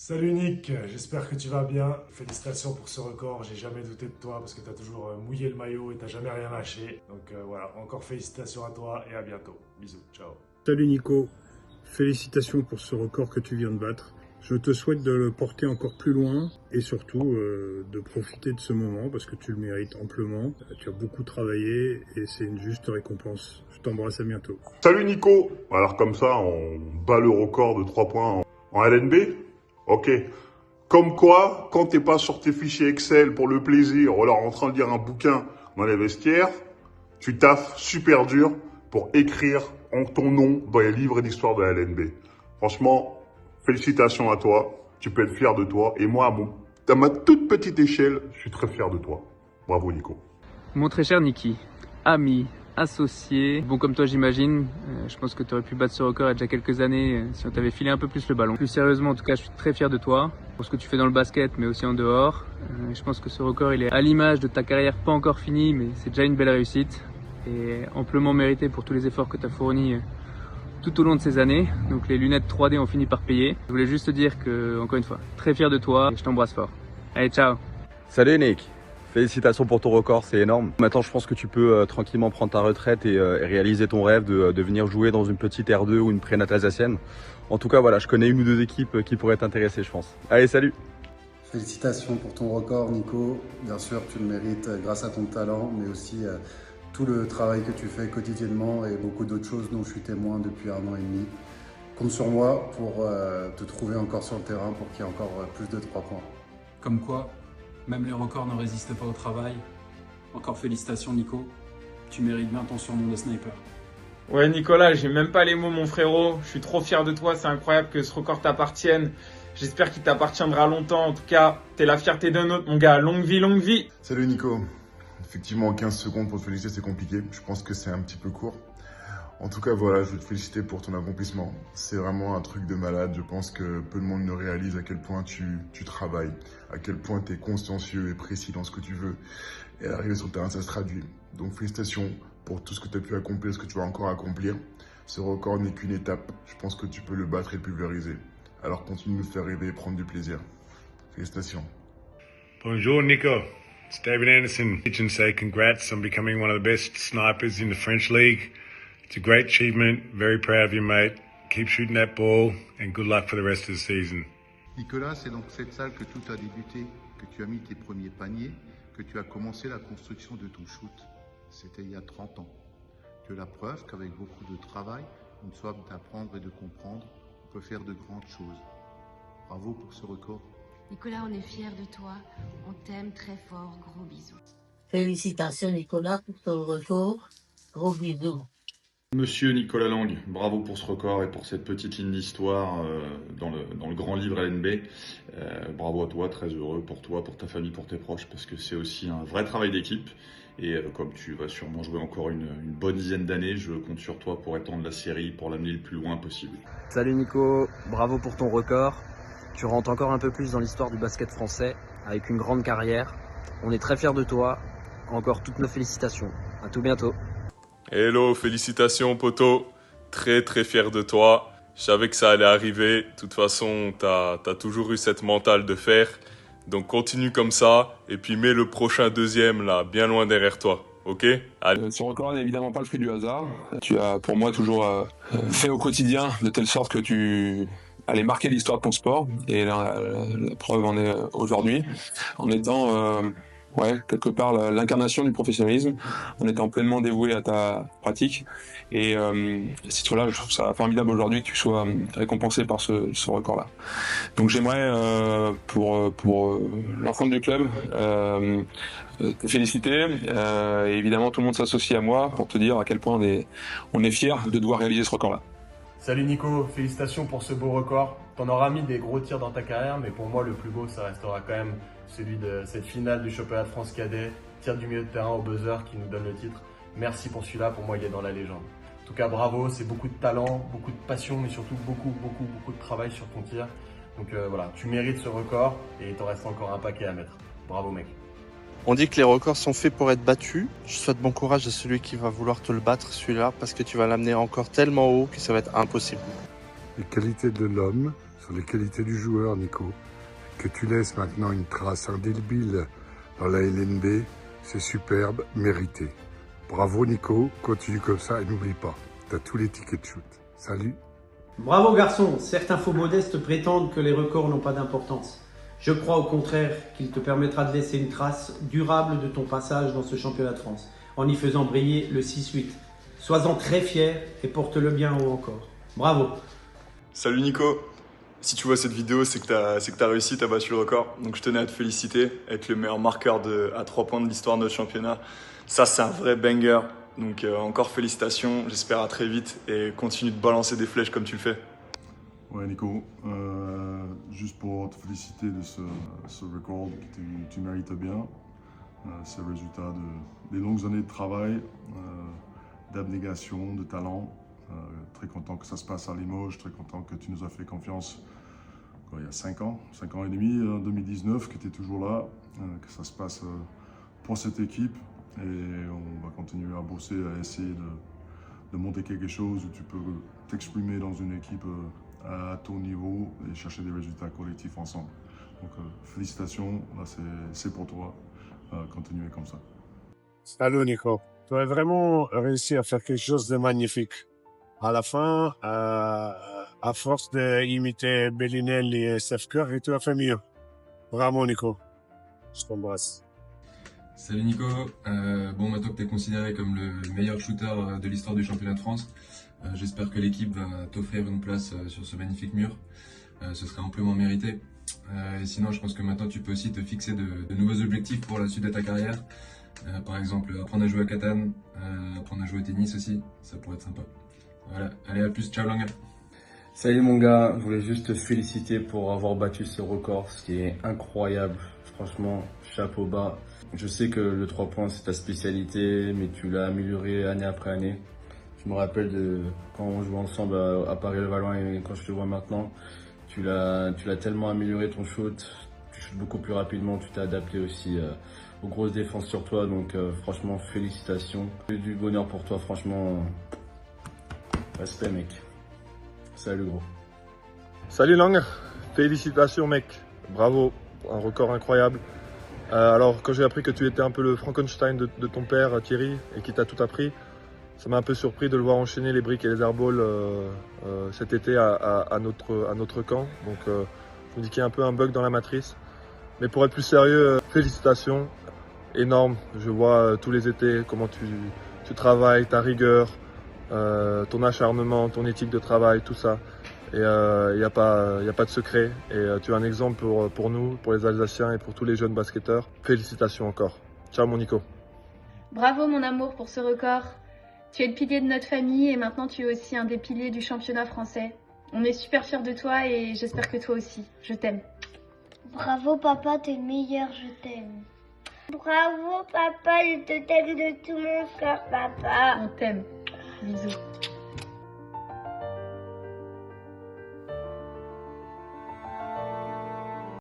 Salut Nick, j'espère que tu vas bien. Félicitations pour ce record, j'ai jamais douté de toi parce que tu as toujours mouillé le maillot et t'as jamais rien lâché. Donc voilà, encore félicitations à toi et à bientôt. Bisous, ciao. Salut Nico, félicitations pour ce record que tu viens de battre. Je te souhaite de le porter encore plus loin et surtout de profiter de ce moment parce que tu le mérites amplement. Tu as beaucoup travaillé et c'est une juste récompense. Je t'embrasse, à bientôt. Salut Nico. Alors comme ça, on bat le record de 3 points en LNB. Ok. Comme quoi, quand t'es pas sur tes fichiers Excel pour le plaisir ou alors en train de lire un bouquin dans les vestiaires, tu taffes super dur pour écrire en ton nom dans les livres d'histoire de la LNB. Franchement, félicitations à toi. Tu peux être fier de toi. Et moi, à ma toute petite échelle, je suis très fier de toi. Bravo Nico. Mon très cher Niki, ami, associé, bon comme toi j'imagine, je pense que tu aurais pu battre ce record il y a déjà quelques années si on t'avait filé un peu plus le ballon. Plus sérieusement, en tout cas, je suis très fier de toi pour ce que tu fais dans le basket mais aussi en dehors. Je pense que ce record il est à l'image de ta carrière pas encore finie mais c'est déjà une belle réussite et amplement mérité pour tous les efforts que tu as fournis tout au long de ces années. Donc les lunettes 3D ont fini par payer. Je voulais juste te dire que, encore une fois, très fier de toi et je t'embrasse fort. Allez, ciao. Salut Nick, félicitations pour ton record, c'est énorme. Maintenant je pense que tu peux tranquillement prendre ta retraite et réaliser ton rêve de venir jouer dans une petite R2 ou une prénate alsacienne. En tout cas voilà, je connais une ou deux équipes qui pourraient t'intéresser je pense. Allez, salut. Félicitations pour ton record Nico, bien sûr tu le mérites grâce à ton talent mais aussi tout le travail que tu fais quotidiennement et beaucoup d'autres choses dont je suis témoin depuis 1 an et demi. Compte sur moi pour te trouver encore sur le terrain pour qu'il y ait encore plus de 3 points. Comme quoi, même les records ne résistent pas au travail. Encore félicitations Nico, tu mérites bien ton surnom de sniper. Ouais Nicolas, j'ai même pas les mots mon frérot, je suis trop fier de toi, c'est incroyable que ce record t'appartienne. J'espère qu'il t'appartiendra longtemps, en tout cas, t'es la fierté d'un autre mon gars, longue vie, longue vie. Salut Nico, effectivement 15 secondes pour te féliciter c'est compliqué, je pense que c'est un petit peu court. En tout cas voilà, je veux te féliciter pour ton accomplissement, c'est vraiment un truc de malade, je pense que peu de monde ne réalise à quel point tu travailles, à quel point tu es consciencieux et précis dans ce que tu veux. Et arriver sur le terrain ça se traduit, donc félicitations pour tout ce que tu as pu accomplir, ce que tu vas encore accomplir. Ce record n'est qu'une étape, je pense que tu peux le battre et le pulvériser. Alors continue de nous faire rêver et prendre du plaisir. Félicitations. Bonjour Nico, it's David Anderson. I can say congrats on becoming one of the best snipers in the French league. It's a great achievement, very proud of you mate. Keep shooting that ball and good luck for the rest of the season. Nicolas, c'est dans cette salle que tout a débuté, que tu as mis tes premiers paniers, que tu as commencé la construction de ton shoot. C'était il y a 30 ans. Tu as la preuve qu'avec beaucoup de travail, une soif d'apprendre et de comprendre, on peut faire de grandes choses. Bravo pour ce record. Nicolas, on est fiers de toi. On t'aime très fort. Gros bisous. Félicitations Nicolas pour ton record. Gros bisous. Monsieur Nicolas Lang, bravo pour ce record et pour cette petite ligne d'histoire dans le grand livre LNB. Bravo à toi, très heureux pour toi, pour ta famille, pour tes proches, parce que c'est aussi un vrai travail d'équipe. Et comme tu vas sûrement jouer encore une bonne dizaine d'années, je compte sur toi pour étendre la série, pour l'amener le plus loin possible. Salut Nico, bravo pour ton record. Tu rentres encore un peu plus dans l'histoire du basket français, avec une grande carrière. On est très fiers de toi. Encore toutes nos félicitations. À tout bientôt. Hello, félicitations poto, très fier de toi, je savais que ça allait arriver, de toute façon t'as toujours eu cette mentale de fer, donc continue comme ça, et puis mets le prochain deuxième là, bien loin derrière toi, ok? Allez. Ce record n'est évidemment pas le fruit du hasard, tu as pour moi toujours fait au quotidien, de telle sorte que tu allais marquer l'histoire de ton sport, et la preuve en est aujourd'hui, en étant... quelque part l'incarnation du professionnalisme, en étant pleinement dévoué à ta pratique. Et si tu là, je trouve ça formidable aujourd'hui que tu sois récompensé par ce record-là. Donc j'aimerais, pour l'ensemble du club, te féliciter. Et évidemment, tout le monde s'associe à moi pour te dire à quel point on est fiers de devoir réaliser ce record-là. Salut Nico, félicitations pour ce beau record. T'en auras mis des gros tirs dans ta carrière, mais pour moi le plus beau ça restera quand même celui de cette finale du championnat de France cadet, tir du milieu de terrain au buzzer qui nous donne le titre. Merci pour celui-là, pour moi il est dans la légende. En tout cas bravo, c'est beaucoup de talent, beaucoup de passion, mais surtout beaucoup de travail sur ton tir. Donc voilà, tu mérites ce record et il t'en reste encore un paquet à mettre. Bravo mec. On dit que les records sont faits pour être battus. Je souhaite bon courage à celui qui va vouloir te le battre, celui-là, parce que tu vas l'amener encore tellement haut que ça va être impossible. Les qualités de l'homme sur les qualités du joueur, Nico. Que tu laisses maintenant une trace indélébile dans la LNB, c'est superbe, mérité. Bravo Nico, continue comme ça et n'oublie pas, t'as tous les tickets de shoot. Salut. Bravo garçon, certains faux modestes prétendent que les records n'ont pas d'importance. Je crois au contraire qu'il te permettra de laisser une trace durable de ton passage dans ce championnat de France, en y faisant briller le 6-8. Sois-en très fier et porte-le bien haut encore. Bravo. Salut Nico. Si tu vois cette vidéo, c'est que t'as réussi, t'as battu le record. Donc je tenais à te féliciter, être le meilleur marqueur à 3 points de l'histoire de notre championnat. Ça, c'est un vrai banger. Donc encore félicitations, j'espère à très vite et continue de balancer des flèches comme tu le fais. Ouais Nico, juste pour te féliciter de ce record que tu mérites bien. C'est le résultat des longues années de travail, d'abnégation, de talent. Très content que ça se passe à Limoges, très content que tu nous as fait confiance il y a 5 ans et demi, en 2019, que tu es toujours là, que ça se passe pour cette équipe. Et on va continuer à bosser, à essayer de monter quelque chose où tu peux t'exprimer dans une équipe à ton niveau et chercher des résultats collectifs ensemble. Donc félicitations, là c'est pour toi, continuez comme ça. Salut Nico, tu as vraiment réussi à faire quelque chose de magnifique. À la fin, à force d'imiter Bellinelli et Steph Curry, tu as fait mieux. Bravo Nico, je t'embrasse. Salut Nico, bon maintenant que tu es considéré comme le meilleur shooter de l'histoire du championnat de France, j'espère que l'équipe va t'offrir une place sur ce magnifique mur, ce serait amplement mérité. Et sinon je pense que maintenant tu peux aussi te fixer de nouveaux objectifs pour la suite de ta carrière, par exemple apprendre à jouer à Catan, apprendre à jouer au tennis aussi, ça pourrait être sympa. Voilà, allez à plus, ciao Langa. Salut mon gars, je voulais juste te féliciter pour avoir battu ce record, ce qui est incroyable, franchement chapeau bas. Je sais que le 3 points c'est ta spécialité, mais tu l'as amélioré année après année. Je me rappelle de quand on jouait ensemble à Paris-Levallois et quand je te vois maintenant, tu l'as tellement amélioré ton shoot, tu shootes beaucoup plus rapidement, tu t'es adapté aussi aux grosses défenses sur toi, donc franchement félicitations. Du bonheur pour toi, franchement, respect mec. Salut gros. Salut Lang, félicitations mec, bravo, un record incroyable. Alors quand j'ai appris que tu étais un peu le Frankenstein de ton père Thierry et qui t'a tout appris, ça m'a un peu surpris de le voir enchaîner les briques et les airballs cet été à notre camp. Donc je me dis qu'il y a un peu un bug dans la matrice. Mais pour être plus sérieux, félicitations, énorme. Je vois tous les étés comment tu travailles, ta rigueur, ton acharnement, ton éthique de travail, tout ça. Et il n'y a pas de secret. Et tu es un exemple pour nous, pour les Alsaciens et pour tous les jeunes basketteurs. Félicitations encore. Ciao mon Nico. Bravo mon amour pour ce record. Tu es le pilier de notre famille et maintenant tu es aussi un des piliers du championnat français. On est super fiers de toi et j'espère que toi aussi. Je t'aime. Bravo papa, t'es le meilleur, je t'aime. Bravo papa, je te t'aime de tout mon cœur papa. On t'aime. Bisous.